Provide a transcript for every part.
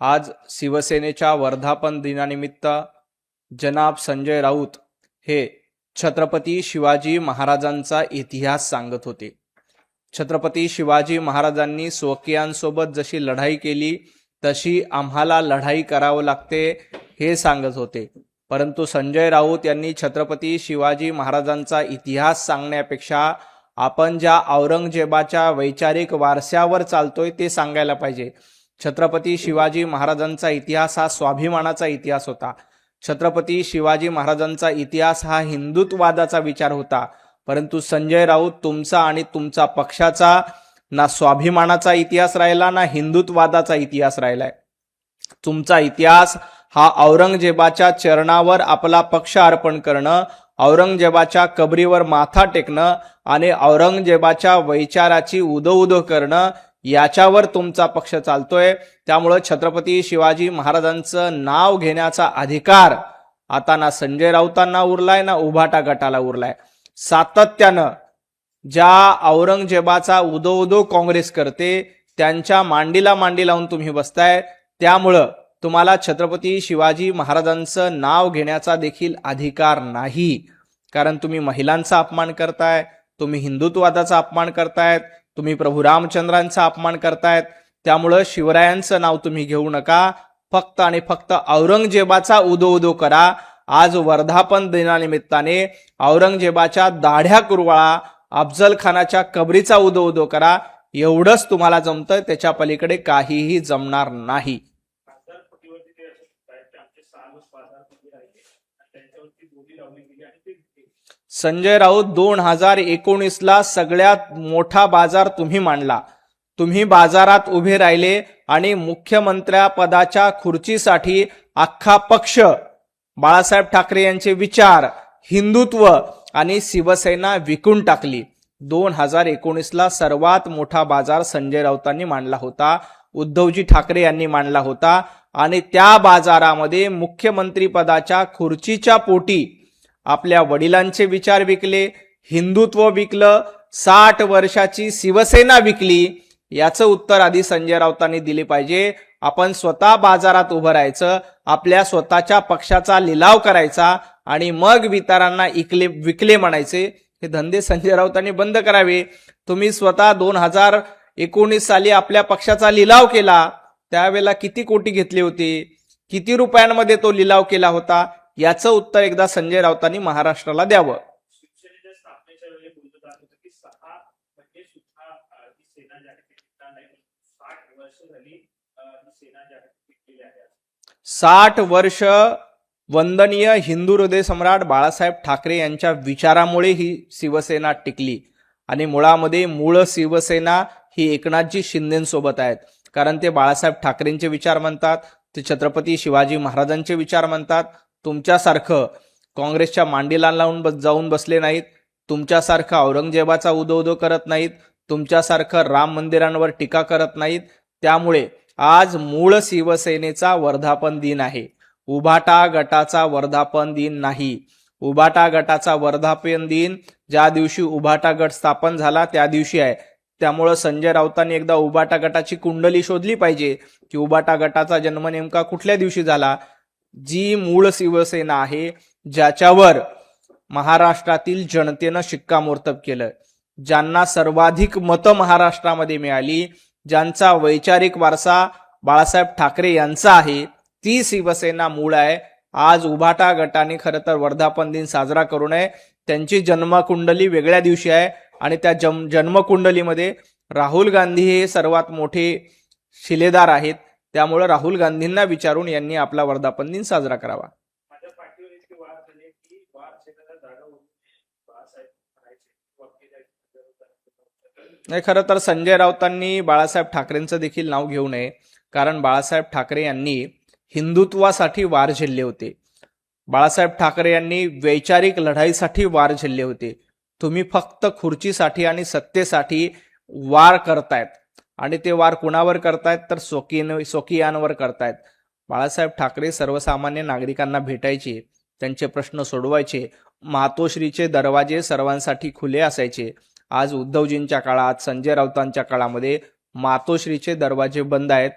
आज शिवसेनेच्या वर्धापन दिनानिमित्त जनाब संजय राऊत हे छत्रपती शिवाजी महाराजांचा इतिहास सांगत होते। छत्रपती शिवाजी महाराजांनी स्वकीयांसोबत जशी लढाई केली तशी आम्हाला लढाई करावं लागते हे सांगत होते। परंतु संजय राऊत यांनी छत्रपती शिवाजी महाराजांचा इतिहास सांगण्यापेक्षा आपण ज्या औरंगजेबाच्या वैचारिक वारशावर चालतोय ते सांगायला पाहिजे। छत्रपती शिवाजी महाराजांचा इतिहास हा स्वाभिमानाचा इतिहास होता। छत्रपती शिवाजी महाराजांचा इतिहास हा हिंदुत्ववादाचा विचार होता। परंतु संजय राऊत तुमचा आणि तुमचा पक्षाचा ना स्वाभिमानाचा इतिहास राहिला ना हिंदुत्ववादाचा इतिहास राहिलाय। तुमचा इतिहास हा औरंगजेबाच्या चरणावर आपला पक्ष अर्पण करणं, औरंगजेबाच्या कबरीवर माथा टेकणं आणि औरंगजेबाच्या वैचाराची उदो करणं याच्यावर तुमचा पक्ष चालतोय। त्यामुळे छत्रपती शिवाजी महाराजांचं नाव घेण्याचा अधिकार आता ना संजय राऊतांना उरलाय ना उभाटा गटाला उरलाय। सातत्यानं ज्या औरंगजेबाचा उदो काँग्रेस करते त्यांच्या मांडीला मांडी लावून तुम्ही बसताय। त्यामुळं तुम्हाला छत्रपती शिवाजी महाराजांचं नाव घेण्याचा देखील अधिकार नाही, कारण तुम्ही महिलांचा अपमान करताय, तुम्ही हिंदुत्ववादाचा अपमान करतायत, तुम्ही प्रभू रामचंद्रांचा अपमान करतायत। त्यामुळं शिवरायांचं नाव तुम्ही घेऊ नका, फक्त आणि फक्त औरंगजेबाचा उदो करा। आज वर्धापन दिनानिमित्ताने औरंगजेबाच्या दाढ्या कुरवाळा, अफजल खानाच्या कबरीचा उदो करा, एवढंच तुम्हाला जमतं, त्याच्या पलीकडे काहीही जमणार नाही। संजय राऊत 2019ला सगळ्यात मोठा बाजार तुम्ही मांडला। तुम्ही बाजारात उभे राहिले आणि मुख्यमंत्र्यापदाच्या खुर्चीसाठी अख्खा पक्ष, बाळासाहेब ठाकरे यांचे विचार, हिंदुत्व आणि शिवसेना विकून टाकली। 2019ला सर्वात मोठा बाजार संजय राऊतांनी मांडला होता, उद्धवजी ठाकरे यांनी मांडला होता आणि त्या बाजारामध्ये मुख्यमंत्री पदाच्या खुर्चीच्या पोटी आपल्या वडिलांचे विचार विकले, हिंदुत्व विकलं, 60 वर्षाची शिवसेना विकली। याचं उत्तर आधी संजय राऊतांनी दिले पाहिजे। आपण स्वतः बाजारात उभं राहायचं, आपल्या स्वतःच्या पक्षाचा लिलाव करायचा आणि मग वितरांना विकले म्हणायचे। हे धंदे संजय राऊतांनी बंद करावे। तुम्ही स्वतः 2019 साली आपल्या पक्षाचा लिलाव केला, त्यावेळेला किती कोटी घेतले होते, किती रुपयांमध्ये तो लिलाव केला होता, याचं उत्तर एकदा संजय राऊतांनी महाराष्ट्राला द्यावं। शिवसेनेच्या स्थापनेच्या वेळी बोलत होतं की 60 वर्ष वंदनीय हिंदू हृदय सम्राट बाळासाहेब ठाकरे यांच्या विचारामुळे ही शिवसेना टिकली आणि मुळामध्ये मूळ शिवसेना ही एकनाथजी शिंदेंसोबत आहेत, कारण ते बाळासाहेब ठाकरेंचे विचार म्हणतात, ते छत्रपती शिवाजी महाराजांचे विचार म्हणतात। तुमच्यासारखं काँग्रेसच्या मांडीला लावून जाऊन बसले नाहीत, तुमच्यासारखं औरंगजेबाचा उदो करत नाहीत, तुमच्यासारखं राम मंदिरांवर टीका करत नाहीत। त्यामुळे आज मूळ शिवसेनेचा वर्धापन दिन आहे, उभाटा गटाचा वर्धापन दिन नाही। उभाटा गटाचा वर्धापन दिन ज्या दिवशी उभाटा गट स्थापन झाला त्या दिवशी आहे। त्यामुळे संजय राऊतांनी एकदा उभाटा गटाची कुंडली शोधली पाहिजे की उभाटा गटाचा जन्म नेमका कुठल्या दिवशी झाला। जी मूळ शिवसेना आहे, ज्याच्यावर महाराष्ट्रातील जनतेनं शिक्कामोर्तब केलं, ज्यांना सर्वाधिक मतं महाराष्ट्रामध्ये मिळाली, ज्यांचा वैचारिक वारसा बाळासाहेब ठाकरे यांचा आहे, ती शिवसेना मूळ आहे। आज उभाटा गटाने खरं तर वर्धापन दिन साजरा करू नये। त्यांची जन्मकुंडली वेगळ्या दिवशी आहे आणि त्या जन्मकुंडलीमध्ये राहुल गांधी हे सर्वात मोठे शिलेदार आहेत। त्यामुळे राहुल गांधींना विचारून यांनी आपला वर्धापन दिन साजरा करावा। नाही, खरं तर संजय राऊतांनी बाळासाहेब ठाकरेंचं देखील नाव घेऊ नये, कारण बाळासाहेब ठाकरे यांनी हिंदुत्वासाठी वार झेलले होते। बाळासाहेब ठाकरे यांनी वैचारिक लढाईसाठी वार झेलले होते। तुम्ही फक्त खुर्चीसाठी आणि सत्तेसाठी वार करतायत आणि ते वार कुणावर करतायत तर स्वकीयांवर करतायत। बाळासाहेब ठाकरे सर्वसामान्य नागरिकांना भेटायचे, त्यांचे प्रश्न सोडवायचे, मातोश्रीचे दरवाजे सर्वांसाठी खुले असायचे। आज उद्धवजींच्या काळात, संजय राऊतांच्या काळामध्ये मातोश्रीचे दरवाजे बंद आहेत।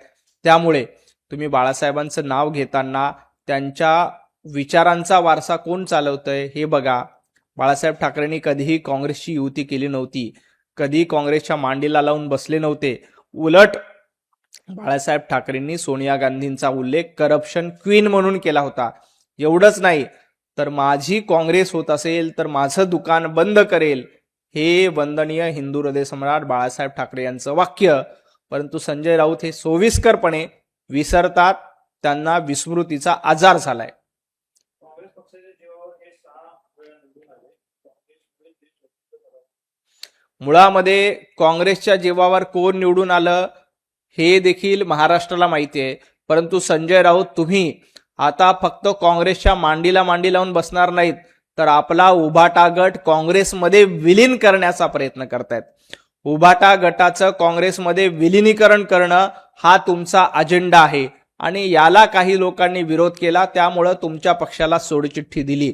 त्यामुळे तुम्ही बाळासाहेबांचं नाव घेताना त्यांच्या विचारांचा वारसा कोण चालवतंय हे बघा. बाळासाहेब ठाकरेंनी कधीही काँग्रेसची युती केली नव्हती, कधी काँग्रेसच्या मांडीला लावून बसले नव्हते. उलट बाळासाहेब ठाकरेंनी सोनिया गांधींचा उल्लेख करप्शन क्वीन म्हणून केला होता. एवढंच नाही तर माझी काँग्रेस होत असेल तर माझं दुकान बंद करेल, हे वंदनीय हिंदू हृदय सम्राट बाळासाहेब ठाकरे यांचं वाक्य. परंतु संजय राऊत हे सोयीस्करपणे विसरतात, त्यांना विस्मृतीचा आजार झालाय. काँग्रेस पक्षाच्या जीवावर हे 6 वेळा निवडून आले. काँग्रेसमुळे ते स्वतंत्र झाले. मुळामध्ये काँग्रेसच्या जीवावर कोण निवडून आलं हे देखील महाराष्ट्राला माहिती आहे. परंतु संजय राऊत तुम्ही आता फक्त काँग्रेसच्या मांडीला मांडी लावून बसणार नाहीत, तर आपला उभाटा गट काँग्रेसमध्ये विलीन करण्याचा प्रयत्न करतायत. उभाटा गटाचं काँग्रेसमध्ये विलिनीकरण करणं हा तुमचा अजेंडा आहे आणि याला काही लोकांनी विरोध केला, त्यामुळं तुमच्या पक्षाला सोडचिठ्ठी दिली.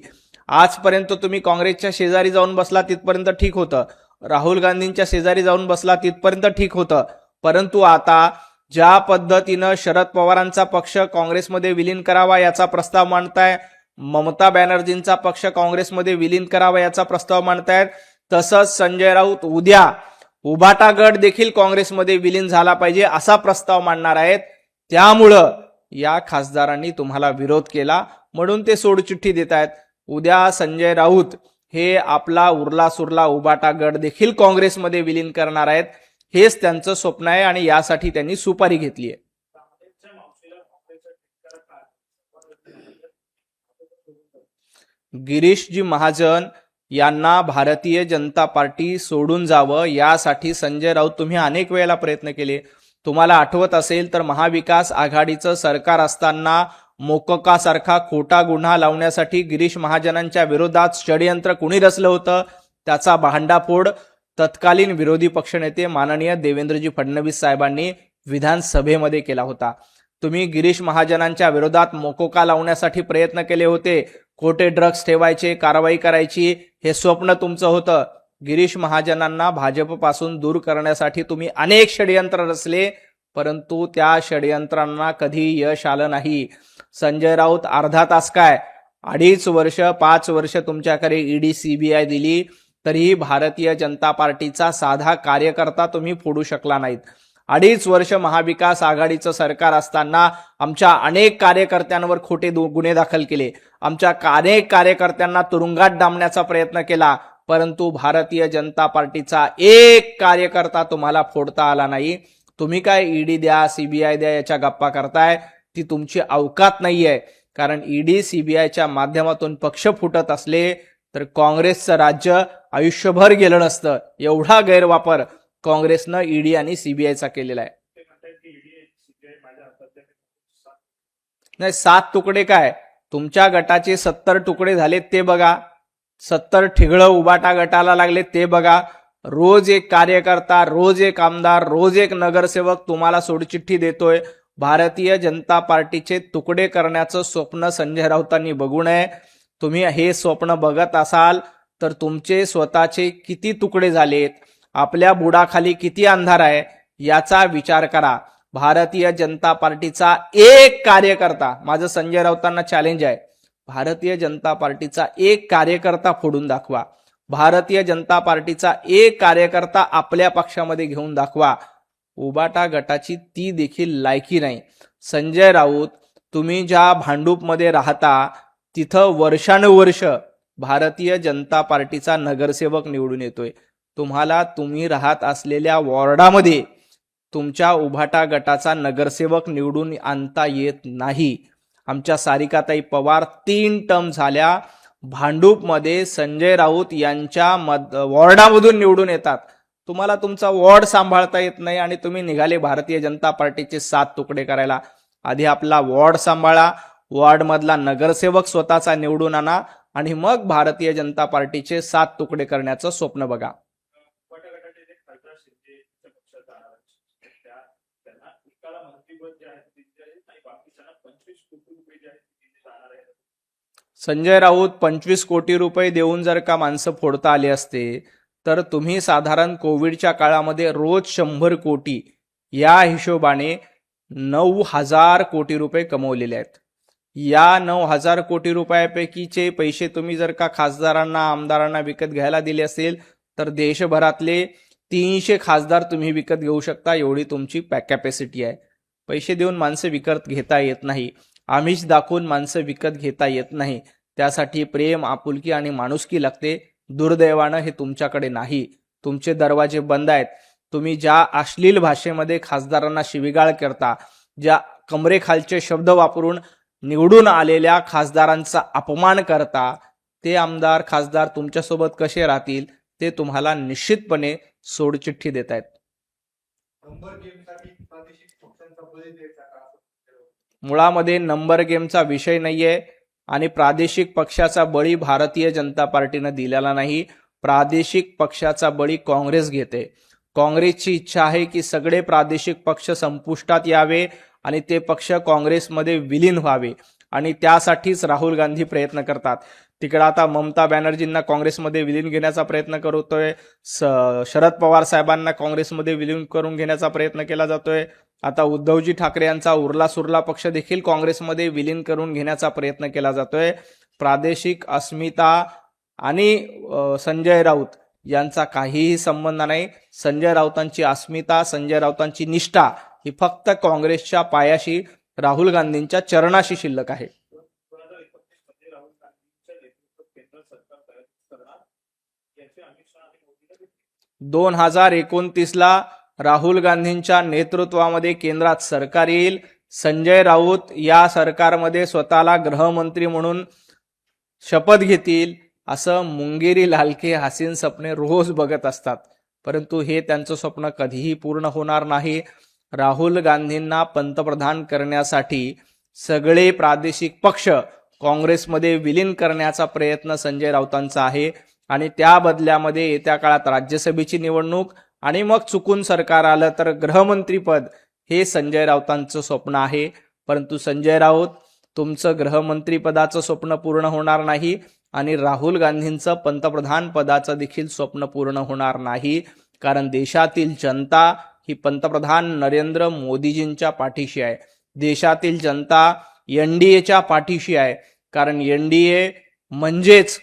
आजपर्यंत तुम्ही काँग्रेसच्या शेजारी जाऊन बसला तिथपर्यंत ठीक होतं, राहुल गांधींच्या शेजारी जाऊन बसला तिथपर्यंत ठीक होतं. परंतु आता ज्या पद्धतीनं शरद पवारांचा पक्ष काँग्रेसमध्ये विलीन करावा याचा प्रस्ताव मांडताय, ममता बॅनर्जींचा पक्ष काँग्रेसमध्ये विलीन करावा याचा प्रस्ताव मांडतायत, तसंच संजय राऊत उद्या उभाटा गट देखील काँग्रेसमध्ये विलीन झाला पाहिजे असा प्रस्ताव मांडणार आहेत. त्यामुळं या खासदारांनी तुम्हाला विरोध केला म्हणून ते सोडचिठ्ठी देत आहेत. उद्या संजय राऊत हे आपला उरला सुरला उभाटा गट देखील काँग्रेसमध्ये विलीन करणार आहेत. हेच त्यांचं स्वप्न आहे आणि यासाठी त्यांनी सुपारी घेतली आहे. काँग्रेसच्या मावशीला काँग्रेसचा धिक्कार का? गिरीशजी महाजन यांना भारतीय जनता पार्टी सोडून जावं यासाठी संजय राऊत तुम्ही अनेक वेळेला प्रयत्न केले. तुम्हाला आठवत असेल तर महाविकास आघाडीचं सरकार असताना मोकोकासारखा खोटा गुन्हा लावण्यासाठी गिरीश महाजनांच्या विरोधात षडयंत्र कुणी रचलं होतं, त्याचा भांडाफोड तत्कालीन विरोधी पक्षनेते माननीय देवेंद्रजी फडणवीस साहेबांनी विधानसभेमध्ये केला होता. तुम्ही गिरीश महाजनांच्या विरोधात मोकोका लावण्यासाठी प्रयत्न केले होते. खोटे ड्रग्ज ठेवायचे, कारवाई करायची, हे स्वप्न तुमचं होतं. गिरीश महाजनांना भाजपपासून दूर करण्यासाठी तुम्ही अनेक षडयंत्र रचले, परंतु त्या षडयंत्रांना कधी यश आलं नाही. संजय राऊत अर्धा तास काय 2.5 वर्ष 5 वर्ष तुमच्याकडे ईडी सीबीआय दिली, तरीही भारतीय जनता पार्टीचा साधा कार्यकर्ता तुम्ही फोडू शकला नाहीत. 2.5 वर्ष महाविकास आघाडीचं सरकार असताना आमच्या अनेक कार्यकर्त्यांवर खोटे गुन्हे दाखल केले, आमच्या अनेक कार्यकर्त्यांना तुरुंगात डांबण्याचा प्रयत्न केला, परंतु भारतीय जनता पार्टीचा एक कार्यकर्ता तुम्हाला फोडता आला नाही. तुम्ही काय ईडी द्या सीबीआय द्या याच्या गप्पा करताय, ती तुमची अवकात नाहीये. कारण ईडी सीबीआयच्या माध्यमातून पक्ष फुटत असले तर काँग्रेसचं राज्य आयुष्यभर गेलं नसतं. एवढा गैरवापर काँग्रेसनं ईडी आणि सीबीआयचा केलेला आहे. ते म्हणतात की ईडी सीबीआय माझ्या हातात नाही, 7 तुकडे काय, तुमच्या गटाचे 70 तुकडे झालेत ते बघा, 70 ठिगळं उबाटा गटाला लागले ते बघा. रोज एक कार्यकर्ता, रोज एक आमदार, रोज एक नगरसेवक तुम्हाला सोडचिठ्ठी देतोय. भारतीय जनता पार्टीचे तुकडे करण्याचं स्वप्न संजय राऊतांनी बघू नये. तुम्ही हे स्वप्न बघत असाल तर तुमचे स्वतःचे किती तुकडे झालेत, आपल्या बुडाखाली किती अंधार आहे याचा विचार करा. भारतीय जनता पार्टीचा एक कार्यकर्ता, माझं संजय राऊतांना चॅलेंज आहे, भारतीय जनता पार्टीचा एक कार्यकर्ता फोडून दाखवा. भारतीय जनता पार्टीचा एक कार्यकर्ता आपल्या पक्षामध्ये घेऊन दाखवा. उबाटा गटाची ती देखील लायकी नाही. संजय राऊत, तुम्ही ज्या भांडूपमध्ये राहता तिथं वर्षानुवर्ष भारतीय जनता पार्टीचा नगरसेवक निवडून येतोय. तुम्हाला तुम्ही राहत असलेल्या वॉर्डामध्ये तुमच्या उभाटा गटाचा नगरसेवक निवडून आणता येत नाही. आमच्या सारिकाताई पवार 3 टर्म झाल्या भांडूपमध्ये संजय राऊत यांच्या वॉर्डामधून निवडून येतात. तुम्हाला तुमचा वॉर्ड सांभाळता येत नाही आणि तुम्ही निघाले भारतीय जनता पार्टीचे 7 तुकडे करायला. आधी आपला वॉर्ड सांभाळा, वॉर्डमधला नगरसेवक स्वतःचा निवडून आणा आणि मग भारतीय जनता पार्टीचे 7 तुकडे करण्याचं स्वप्न बघा. गटाचे जे खासदार शिंदेच्या पक्षात त्यांना एकाला मंत्रिपद जे आहे ते दिले आहे आणि बाकीच्यांना 25 कोटी रुपये जे आहेत ते दिले जाणार आहेत. संजय राऊत 25 कोटी रुपये देऊन जर का माणसं फोडता आले असते तर तुम्ही साधारण कोविडच्या काळामध्ये रोज 100 कोटी या हिशोबाने 9,000 कोटी रुपये कमवलेले आहेत. या 9,000 कोटी रुपयापैकीचे पैसे तुम्ही जर का खासदारांना आमदारांना विकत घ्यायला दिले असेल तर देशभरातले 300 खासदार तुम्ही विकत घेऊ शकता, एवढी तुमची कॅपॅसिटी आहे. पैसे देऊन माणसं विकत घेता येत नाही, आमिष दाखवून माणसं विकत घेता येत नाही. त्यासाठी प्रेम, आपुलकी आणि माणुसकी लागते. दुर्दैवानं हे तुमच्याकडे नाही. तुमचे दरवाजे बंद आहेत. तुम्ही ज्या अश्लील भाषेमध्ये खासदारांना शिवीगाळ करता, ज्या कमरेखालचे शब्द वापरून निवडून आलेल्या खासदारांचा अपमान करता, ते आमदार खासदार तुमच्यासोबत कसे राहतील ते तुम्हाला निश्चितपणे सोडचिठ्ठी देत आहेत. मुळामध्ये नंबर गेमचा विषय नाहीये आणि प्रादेशिक पक्षाचा बळी भारतीय जनता पार्टीनं दिलेला नाही. प्रादेशिक पक्षाचा बळी काँग्रेस घेते. काँग्रेसची इच्छा आहे की सगळे प्रादेशिक पक्ष संपुष्टात यावे आणि ते पक्ष काँग्रेसमध्ये विलीन व्हावे आणि त्यासाठीच राहुल गांधी प्रयत्न करतात. तिकडे आता ममता बॅनर्जींना काँग्रेसमध्ये विलीन घेण्याचा प्रयत्न करतोय, शरद पवार साहेबांना काँग्रेसमध्ये विलीन करून घेण्याचा प्रयत्न केला जातोय. आता उद्धवजी ठाकरे यांचा उरला सुरला पक्ष देखील काँग्रेसमध्ये विलीन करून घेण्याचा प्रयत्न केला जातोय. प्रादेशिक अस्मिता आणि संजय राऊत यांचा काहीही संबंध नाही. संजय राऊतांची अस्मिता, संजय राऊतांची निष्ठा ही फक्त काँग्रेसच्या पायाशी, राहुल गांधींच्या चरणाशी शिल्लक आहे. 2029 मध्ये राहुल गांधींच्या नेतृत्वात केंद्र सरकार तयार करणार याची अमित शहा आणि मोदीला दिली. 2029ला राहुल गांधींच्या नेतृत्वामध्ये केंद्रात सरकार येईल. संजय राऊत या सरकारमध्ये स्वतःला गृहमंत्री म्हणून शपथ घेतील असं मुंगेरी लालके हसीन स्वप्ने रोज बघत असतात, परंतु हे त्यांचं स्वप्न कधीही पूर्ण होणार नाही. राहुल गांधींना पंतप्रधान करण्यासाठी सगळे प्रादेशिक पक्ष काँग्रेसमध्ये विलीन करण्याचा प्रयत्न संजय राऊतांचा आहे आणि त्या बदल्यामध्ये येत्या काळात राज्यसभेची निवडणूक आणि मग चुकून सरकार आलं तर गृहमंत्रीपद हे संजय राऊतांचं स्वप्न आहे. परंतु संजय राऊत, तुमचं गृहमंत्रीपदाचं स्वप्न पूर्ण होणार नाही आणि राहुल गांधींचं पंतप्रधान पदाचं देखील स्वप्न पूर्ण होणार नाही, कारण देशातील जनता ही पंतप्रधान नरेंद्र मोदीजींच्या पाठीशी आहे. देशातील जनता एनडीएच्या पाठीशी आहे, कारण एनडीए म्हणजेच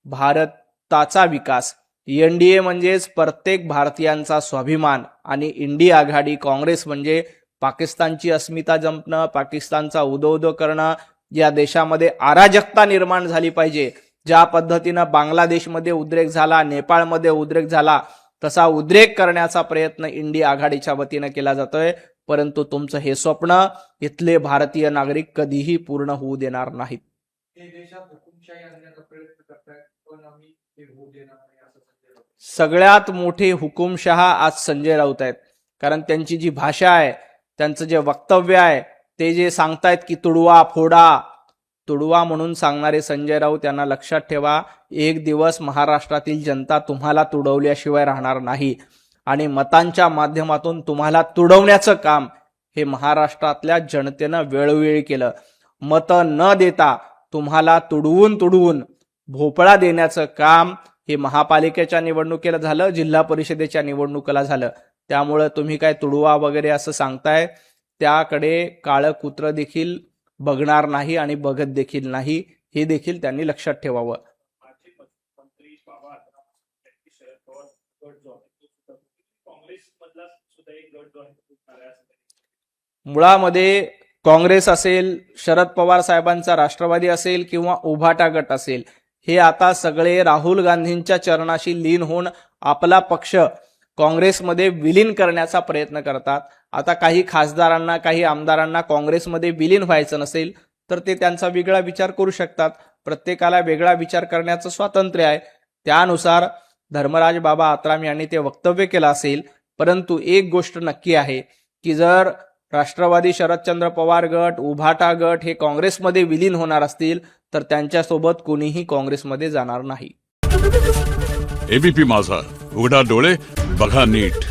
भारताचा विकास, एनडीए म्हणजेच प्रत्येक भारतीयांचा स्वाभिमान आणि इंडिया आघाडी काँग्रेस म्हणजे पाकिस्तानची अस्मिता जपणं, पाकिस्तानचा उदो करणं, या देशामध्ये अराजकता निर्माण झाली पाहिजे. ज्या पद्धतीनं बांगलादेशमध्ये उद्रेक झाला, नेपाळमध्ये उद्रेक झाला, तसा उद्रेक करण्याचा प्रयत्न इंडिया आघाडीच्या वतीनं केला जातोय. परंतु तुमचं हे स्वप्न इथले भारतीय नागरिक कधीही पूर्ण होऊ देणार नाहीत. सगळ्यात मोठे हुकुमशहा आज संजय राऊत आहेत, कारण त्यांची जी भाषा आहे, त्यांचं जे वक्तव्य आहे, ते जे सांगतायत की तुडवा फोडा, तुडवा म्हणून सांगणारे संजय राऊत यांना लक्षात ठेवा, एक दिवस महाराष्ट्रातील जनता तुम्हाला तुडवल्याशिवाय राहणार नाही आणि मतांच्या माध्यमातून तुम्हाला तुडवण्याचं काम हे महाराष्ट्रातल्या जनतेनं वेळोवेळी केलं. मतं न देता तुम्हाला तुडवून भोपळा देण्याचं काम हे महापालिकेच्या निवडणुकीला झालं, जिल्हा परिषदेच्या निवडणुकीला झालं. त्यामुळे तुम्ही काय तुडवा वगैरे असं सांगताय, त्याकडे काळं कुत्र देखील बघणार नाही आणि बघत देखील नाही, हे देखील त्यांनी लक्षात ठेवावं. माजी मंत्री बाबा त्यांची शरद पवार गट जो आहे तो काँग्रेस मधला सुद्धा एक गट जो आहे तो मुळामध्ये काँग्रेस असेल, शरद पवार साहेबांचा राष्ट्रवादी असेल किंवा उभाटा गट असेल, हे आता सगळे राहुल गांधींच्या चरणाशी लीन होऊन आपला पक्ष काँग्रेसमध्ये विलीन करण्याचा प्रयत्न करतात. आता काही खासदारांना, काही आमदारांना काँग्रेसमध्ये विलीन व्हायचं नसेल तर ते त्यांचा वेगळा विचार करू शकतात. प्रत्येकाला वेगळा विचार करण्याचं स्वातंत्र्य आहे. त्यानुसार धर्मराज बाबा आत्राम यांनी ते वक्तव्य केलं असेल. परंतु एक गोष्ट नक्की आहे की जर राष्ट्रवादी शरदचंद्र पवार गट, उभाटा गट हे काँग्रेसमध्ये विलीन होणार असतील तर त्यांच्यासोबत कोणीही काँग्रेसमध्ये जाणार नाही. एबीपी माझा, उघडा डोळे बघा नीट.